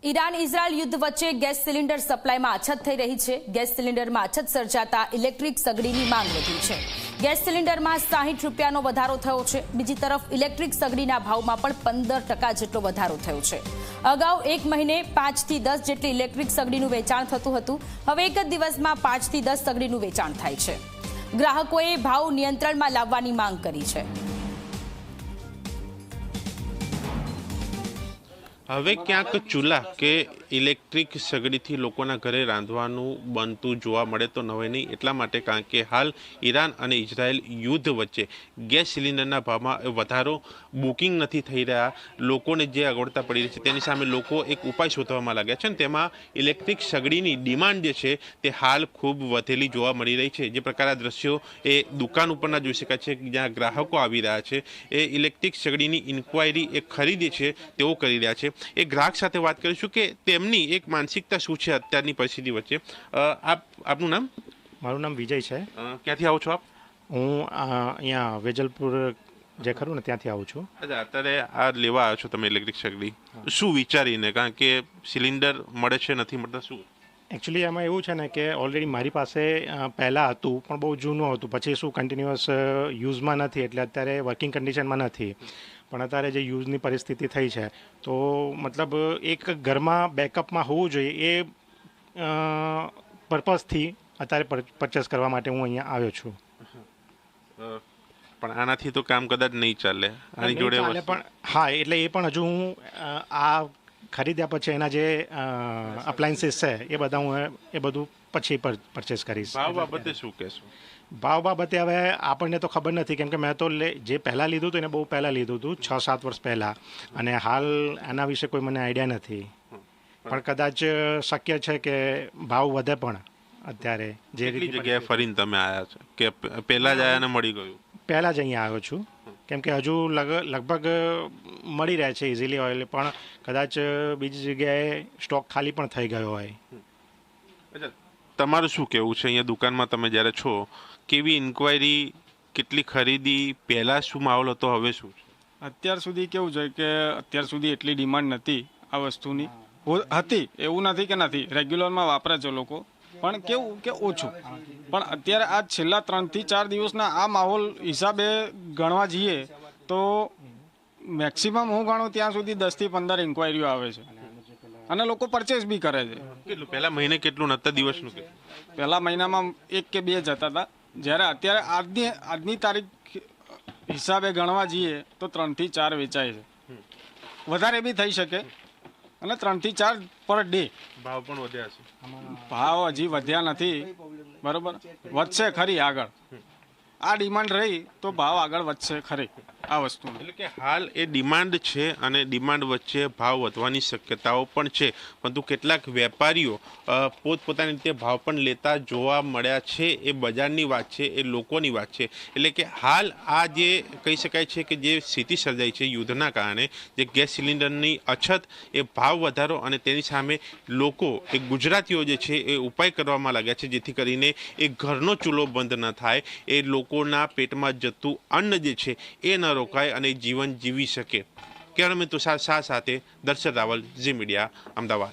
Iran Israel યુદ્ધ વચ્ચે gas cylinder સપ્લાયમાં અછત થઈ રહી છે। ગેસ સિલિન્ડરમાં અછત સર્જાતા ઇલેક્ટ્રિક સગડીની માંગ વધી છે। ગેસ સિલિન્ડરમાં 60 રૂપિયાનો વધારો થયો છે। બીજી તરફ ઇલેક્ટ્રિક સગડીના ભાવમાં પણ 15% જેટલો વધારો થયો છે। અગાઉ એક મહિને 5 થી 10 જેટલી ઇલેક્ટ્રિક સગડીનું વેચાણ થતું હતું। હવે એક જ દિવસમાં 5 થી 10 સગડીનું વેચાણ થાય છે। ગ્રાહકોએ ભાવ નિયંત્રણમાં લાવવાની માંગ કરી છે। હવે ક્યાંક ચૂલા કે ઇલેક્ટ્રિક સગડીથી લોકોના ઘરે રાંધવાનું બનતું જોવા મળે તો નવાય નહીં, એટલા માટે કારણ કે હાલ ઈરાન અને ઇઝરાયલ યુદ્ધ વચ્ચે ગેસ સિલિન્ડરના ભાવમાં વધારો, બુકિંગ નથી થઈ રહ્યા, લોકોને જે અગવડતા પડી રહી છે તેની સામે લોકો એક ઉપાય શોધવામાં લાગ્યા છે અને તેમાં ઇલેક્ટ્રિક સગડીની ડિમાન્ડ જે છે તે હાલ ખૂબ વધેલી જોવા મળી રહી છે। જે પ્રકારના દ્રશ્યો એ દુકાન ઉપરના જોઈ શકાય છે, જ્યાં ગ્રાહકો આવી રહ્યા છે, એ ઇલેક્ટ્રિક સગડીની ઇન્ક્વાયરી એ ખરીદી છે તેઓ કરી રહ્યા છે। એ ગ્રાહક સાથે વાત કરીશું કે તેમની એક માનસિકતા શું છે અત્યારની પરિસ્થિતિ વચ્ચે। આપનું નામ? મારું નામ વિજય છે। ક્યાંથી આવો છો આપ? હું અહીંયા વેજલપુર જે ખરું ને ત્યાંથી આવું છું। અચ્છા, અત્યારે આ લેવા આવ્યો છો તમે ઇલેક્ટ્રિક સગડી, શું વિચારીને? કારણ કે સિલિન્ડર મળે છે, નથી મળતા, શું? એકચ્યુઅલી એમાં એવું છે ને કે ઓલરેડી મારી પાસે પહેલાં હતું પણ બહુ જૂનું હતું, પછી શું કન્ટિન્યુઅસ યુઝમાં નથી એટલે અત્યારે વર્કિંગ કન્ડિશનમાં નથી। પણ અત્યારે જે યુઝની પરિસ્થિતિ થઈ છે તો મતલબ એક ઘરમાં બેકઅપમાં હોવું જોઈએ એ પર્પઝથી અત્યારે પરચેસ કરવા માટે હું અહીંયા આવ્યો છું। પણ આનાથી તો કામ કદાચ નહીં ચાલે, આની જોડે પણ હા, એટલે એ પણ હજુ હું આ ખરીદ્યા પછી એના જે અપ્લાયન્સીસ છે એ બધા હું એ બધું પછી પરચેસ કરીશ। ભાવ બાબતે શું કહેશો? ભાવ બાબતે હવે આપણને તો ખબર નથી, કેમ કે મેં તો જે પહેલાં લીધું હતું એને બહુ પહેલાં લીધું હતું, 6-7 વર્ષ પહેલાં, અને હાલ એના વિશે કોઈ મને આઈડિયા નથી। પણ કદાચ શક્ય છે કે ભાવ વધે પણ અત્યારે જે જગ્યાએ ફરીને તમે આવ્યા છો કે પહેલાં જ આવ્યા અને મળી ગયું? પહેલાં જ અહીંયા આવ્યો છું, કેમ કે હજુ લગભગ મળી રહે છે ઇઝીલી ઓઇલ, પણ કદાચ બીજી જગ્યાએ સ્ટોક ખાલી પણ થઈ ગયો હોય। અચ્છા, તમારું શું કહેવું છે અહીંયા દુકાનમાં તમે જ્યારે છો? કેવી ઇન્ક્વાયરી, કેટલી ખરીદી, પહેલાં શું માહોલ હતો, હવે શું છે? અત્યાર સુધી કેવું છે કે અત્યાર સુધી એટલી ડિમાન્ડ નથી આ વસ્તુની, હતી એવું નથી કે નથી, રેગ્યુલરમાં વાપરે છે લોકો, પણ કેવું કે ઓછું। પણ અત્યારે આ છેલ્લા 3 થી 4 દિવસના આ માહોલ હિસાબે ગણવા જઈએ તો મેક્સિમમ હું ગણું ત્યાં સુધી 10 થી 15 ઇન્ક્વાયરીઓ આવે છે અને લોકો પરચેસ બી કરે છે। કેટલું પહેલા મહિને કેટલું નતા દિવસનું? પહેલા મહિનામાં 1 કે 2 જતા હતા, જ્યારે અત્યારે આજની તારીખ હિસાબે ગણવા જઈએ તો 3 થી 4 વેચાય છે, વધારે બી થઈ શકે, અને 3 થી 4 પર ડે। ભાવ પણ વધ્યા છે? ભાવ હજી વધ્યા નથી, બરોબર, વધશે ખરી આગળ, આ ડિમાન્ડ રહી તો ભાવ આગળ વધશે ખરી આ વસ્તુ। એટલે કે હાલ એ ડિમાન્ડ છે અને ડિમાન્ડ વચ્ચે ભાવ વધવાની શક્યતાઓ પણ છે, પરંતુ કેટલાક વેપારીઓ પોતપોતાની રીતે ભાવ પણ લેતા જોવા મળ્યા છે। એ બજારની વાત છે, એ લોકોની વાત છે। એટલે કે હાલ આ જે કહી શકાય છે કે જે સ્થિતિ સર્જાઈ છે યુદ્ધના કારણે, જે ગેસ સિલિન્ડરની અછત, એ ભાવ વધારો અને તેની સામે લોકો, એ ગુજરાતીઓ જે છે એ ઉપાય કરવામાં લાગ્યા છે જેથી કરીને એ ઘરનો ચૂલો બંધ ન થાય, એ લોકોના પેટમાં જતું અન્ન જે છે એ ન રોકાય અને જીવન જીવી શકે। કેમેરામેન તુષાર શાહ સાથે દર્શન રાવલ, ઝી મીડિયા, અમદાવાદ।